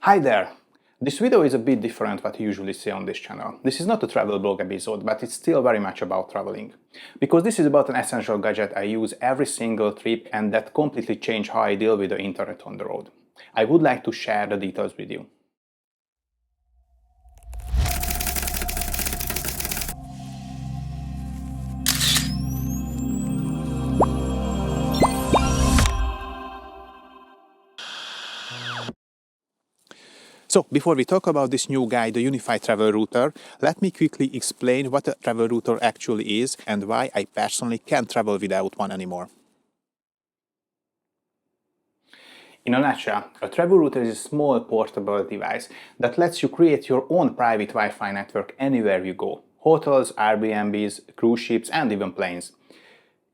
Hi there! This video is a bit different what you usually see on this channel. This is not a travel blog episode, but it's still very much about traveling. Because this is about an essential gadget I use every single trip and that completely changed how I deal with the internet on the road. I would like to share the details with you. So, before we talk about this new guy, the UniFi travel router, let me quickly explain what a travel router actually is and why I personally can't travel without one anymore. In a nutshell, a travel router is a small portable device that lets you create your own private Wi-Fi network anywhere you go. Hotels, Airbnbs, cruise ships and even planes.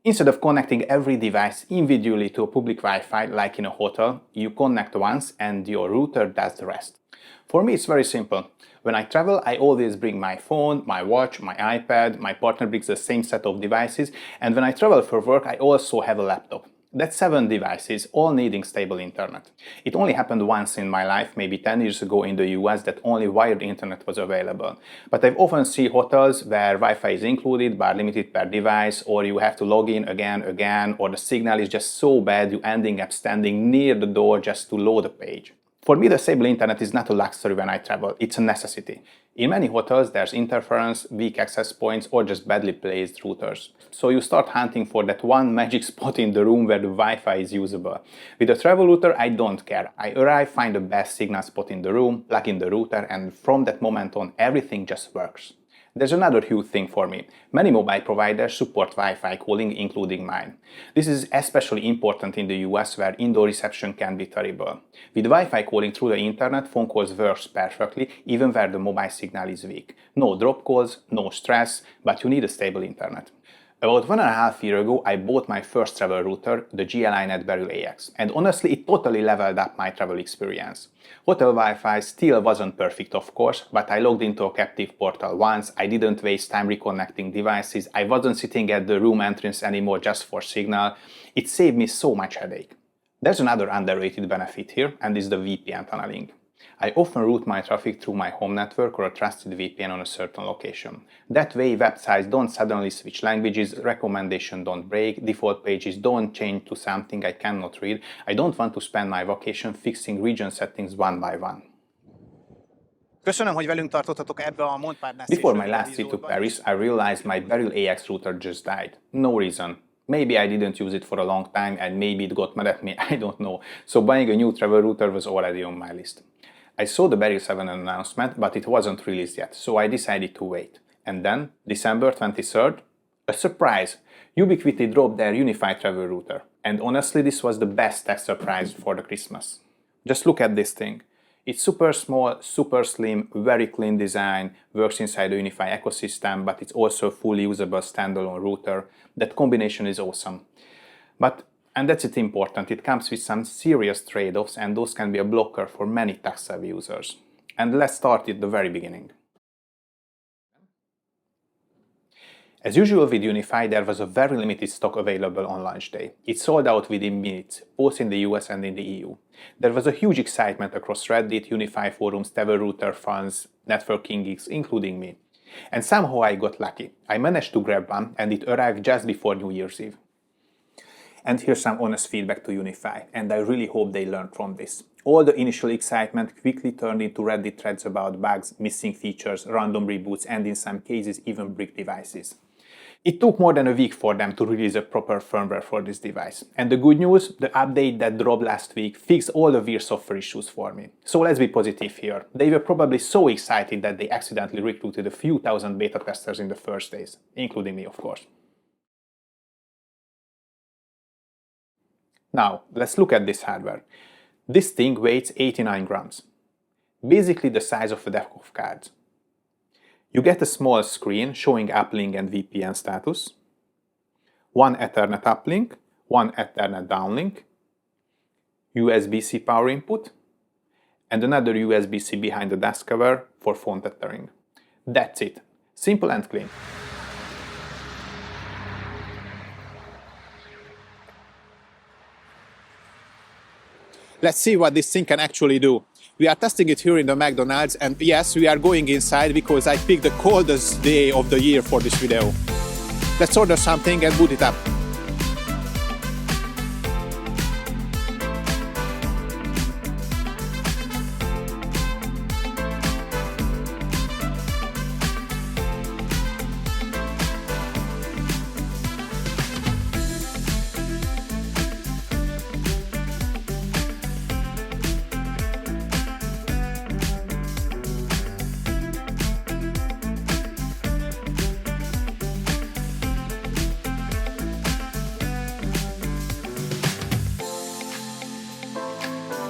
Instead of connecting every device individually to a public Wi-Fi like in a hotel, you connect once and your router does the rest. For me it's very simple. When I travel, I always bring my phone, my watch, my iPad, my partner brings the same set of devices, and when I travel for work I also have a laptop. That's 7 devices, all needing stable internet. It only happened once in my life, maybe 10 years ago in the US, that only wired internet was available. But I've often seen hotels where Wi-Fi is included but limited per device, or you have to log in again, or the signal is just so bad you ending up standing near the door just to load a page. For me, the stable internet is not a luxury when I travel, it's a necessity. In many hotels there's interference, weak access points or just badly placed routers. So you start hunting for that one magic spot in the room where the Wi-Fi is usable. With a travel router I don't care. I arrive, find the best signal spot in the room, plug in the router, and from that moment on everything just works. There's another huge thing for me. Many mobile providers support Wi-Fi calling, including mine. This is especially important in the US where indoor reception can be terrible. With Wi-Fi calling through the internet, phone calls works perfectly, even where the mobile signal is weak. No drop calls, no stress, but you need a stable internet. About 1.5 years ago, I bought my first travel router, the GLI Beryl AX, and honestly it totally leveled up my travel experience. Hotel Wi-Fi still wasn't perfect of course, but I logged into a captive portal once, I didn't waste time reconnecting devices, I wasn't sitting at the room entrance anymore just for signal. It saved me so much headache. There's another underrated benefit here, and is the VPN tunneling. I often route my traffic through my home network or a trusted VPN on a certain location. That way websites don't suddenly switch languages, recommendations don't break, default pages don't change to something I cannot read. I don't want to spend my vacation fixing region settings one by one. Köszönöm, hogy velünk tartottatok ebbe a Montparnasse és Before my rövid last trip to epizódban Paris, is. I realized my Beryl AX router just died. No reason. Maybe I didn't use it for a long time and maybe it got mad at me, I don't know. So buying a new travel router was already on my list. I saw the Beryl 7 announcement, but it wasn't released yet, so I decided to wait. And then, December 23rd, a surprise! Ubiquiti dropped their UniFi travel router. And honestly, this was the best tech surprise for the Christmas. Just look at this thing. It's super small, super slim, very clean design, works inside the UniFi ecosystem, but it's also a fully usable standalone router. That combination is awesome. And that's it important, it comes with some serious trade-offs and those can be a blocker for many tech-savvy users. And let's start at the very beginning. As usual with UniFi, there was a very limited stock available on launch day. It sold out within minutes, both in the US and in the EU. There was a huge excitement across Reddit, UniFi forums, travel router fans, networking geeks, including me. And somehow I got lucky. I managed to grab one and it arrived just before New Year's Eve. And here's some honest feedback to UniFi, and I really hope they learned from this. All the initial excitement quickly turned into Reddit threads about bugs, missing features, random reboots, and in some cases even brick devices. It took more than a week for them to release a proper firmware for this device. And the good news, the update that dropped last week fixed all the weird software issues for me. So let's be positive here. They were probably so excited that they accidentally recruited a few thousand beta testers in the first days, including me of course. Now, let's look at this hardware. This thing weighs 89 grams, basically the size of a deck of cards. You get a small screen showing uplink and VPN status, one Ethernet uplink, one Ethernet downlink, USB-C power input, and another USB-C behind the desk cover for phone tethering. That's it. Simple and clean. Let's see what this thing can actually do. We are testing it here in the McDonald's, and yes, we are going inside because I picked the coldest day of the year for this video. Let's order something and boot it up.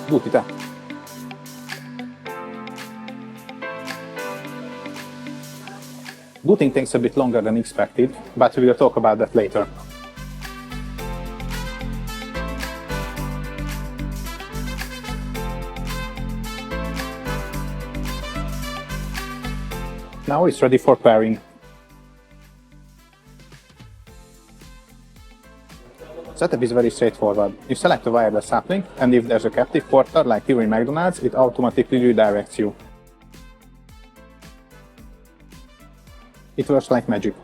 Boot it up. Booting takes a bit longer than expected, but we will talk about that later. Now it's ready for pairing. Setup is very straightforward. You select a wireless uplink, and if there's a captive porter like here in McDonald's, it automatically redirects you. It works like magic.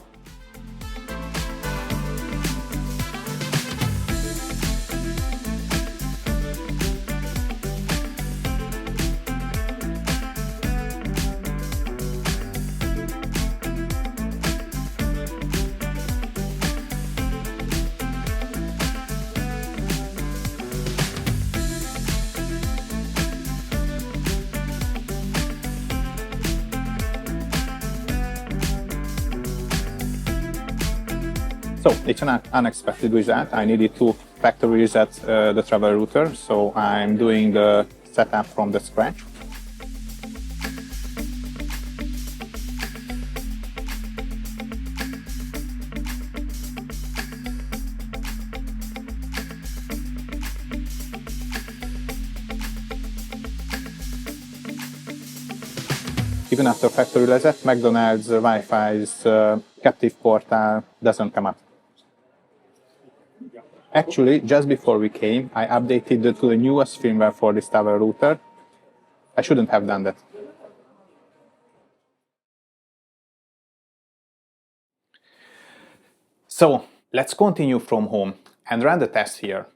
So it's an unexpected result. I needed to factory reset the travel router, so I'm doing the setup from the scratch. Even after factory reset, McDonald's Wi-Fi's captive portal doesn't come up. Actually, just before we came, I updated it to the newest firmware for this tower router. I shouldn't have done that. So, let's continue from home and run the test here.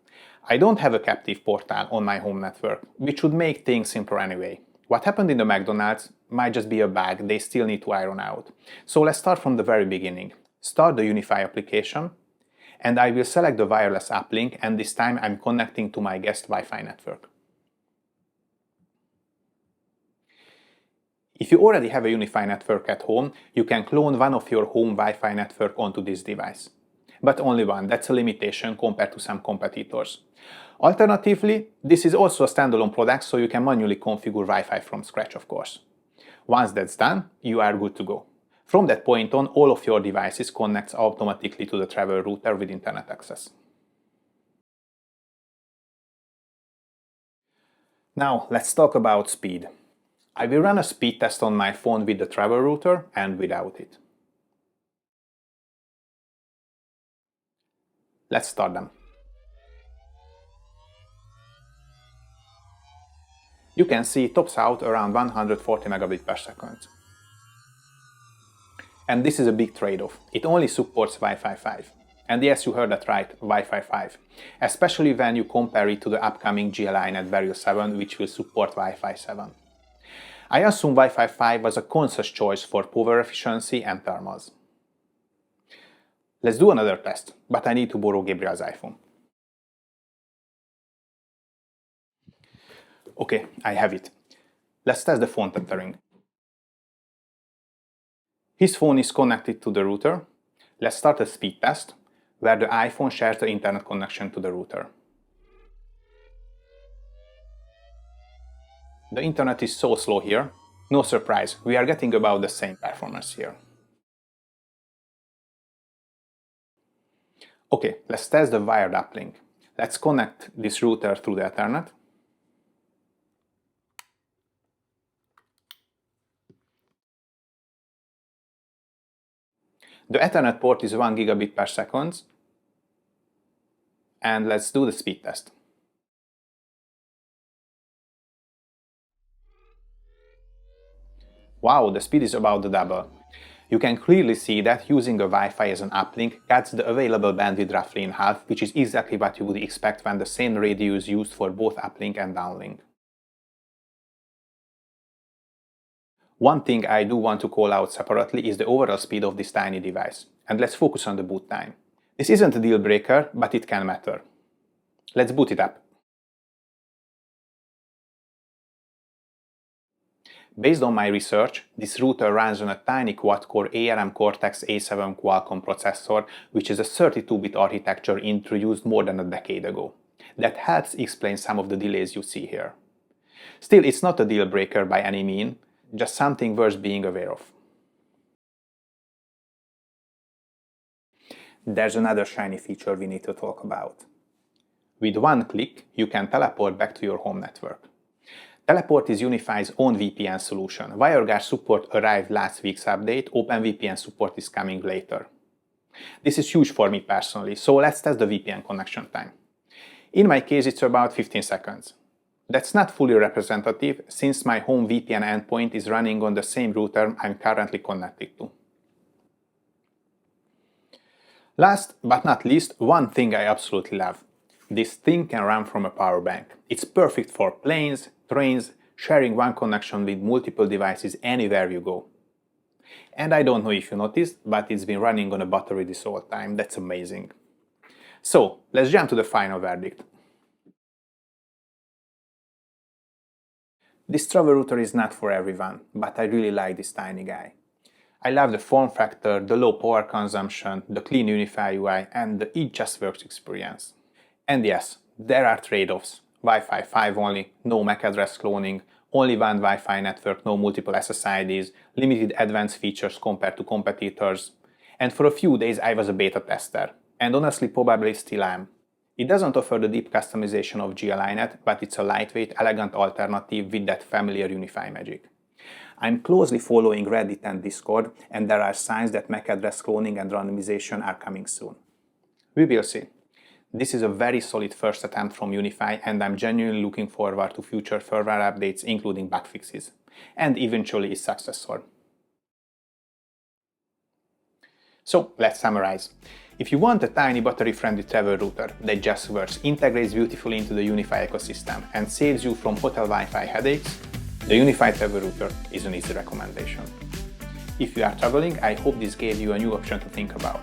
I don't have a captive portal on my home network, which would make things simpler anyway. What happened in the McDonald's might just be a bug they still need to iron out. So let's start from the very beginning. Start the UniFi application, and I will select the wireless uplink, and this time I'm connecting to my guest Wi-Fi network. If you already have a UniFi network at home, you can clone one of your home Wi-Fi network onto this device. But only one, that's a limitation compared to some competitors. Alternatively, this is also a standalone product, so you can manually configure Wi-Fi from scratch, of course. Once that's done, you are good to go. From that point on, all of your devices connect automatically to the travel router with internet access. Now, let's talk about speed. I will run a speed test on my phone with the travel router and without it. Let's start them. You can see it tops out around 140 megabits per second. And this is a big trade-off. It only supports Wi-Fi 5. And yes, you heard that right, Wi-Fi 5. Especially when you compare it to the upcoming GLINet Various 7, which will support Wi-Fi 7. I assume Wi-Fi 5 was a conscious choice for power efficiency and thermals. Let's do another test, but I need to borrow Gabriel's iPhone. Okay, I have it. Let's test the phone tethering. His phone is connected to the router. Let's start a speed test, where the iPhone shares the internet connection to the router. The internet is so slow here. No surprise, we are getting about the same performance here. Okay, let's test the wired uplink. Let's connect this router through the Ethernet. The Ethernet port is 1 gigabit per second. And let's do the speed test. Wow, the speed is about the double. You can clearly see that using a Wi-Fi as an uplink cuts the available bandwidth roughly in half, which is exactly what you would expect when the same radio is used for both uplink and downlink. One thing I do want to call out separately is the overall speed of this tiny device. And let's focus on the boot time. This isn't a deal breaker, but it can matter. Let's boot it up. Based on my research, this router runs on a tiny quad-core ARM Cortex-A7 Qualcomm processor, which is a 32-bit architecture introduced more than a decade ago. That helps explain some of the delays you see here. Still, it's not a deal breaker by any means, just something worth being aware of. There's another shiny feature we need to talk about. With one click, you can teleport back to your home network. Teleport is UniFi's own VPN solution. WireGuard support arrived last week's update, OpenVPN support is coming later. This is huge for me personally, so let's test the VPN connection time. In my case, it's about 15 seconds. That's not fully representative, since my home VPN endpoint is running on the same router I'm currently connected to. Last but not least, one thing I absolutely love. This thing can run from a power bank. It's perfect for planes, trains, sharing one connection with multiple devices anywhere you go. And I don't know if you noticed, but it's been running on a battery this whole time. That's amazing. So, let's jump to the final verdict. This travel router is not for everyone, but I really like this tiny guy. I love the form factor, the low power consumption, the clean UniFi UI, and the It Just Works experience. And yes, there are trade-offs. Wi-Fi 5 only, no MAC address cloning, only one Wi-Fi network, no multiple SSIDs, limited advanced features compared to competitors. And for a few days I was a beta tester, and honestly probably still am. It doesn't offer the deep customization of GLINet, but it's a lightweight, elegant alternative with that familiar UniFi magic. I'm closely following Reddit and Discord, and there are signs that MAC address cloning and randomization are coming soon. We will see. This is a very solid first attempt from UniFi, and I'm genuinely looking forward to future firmware updates, including bug fixes, and eventually its successor. So, let's summarize. If you want a tiny battery-friendly travel router that just works, integrates beautifully into the UniFi ecosystem, and saves you from hotel Wi-Fi headaches, the UniFi travel router is an easy recommendation. If you are traveling, I hope this gave you a new option to think about.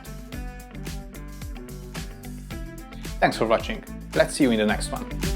Thanks for watching. Let's see you in the next one.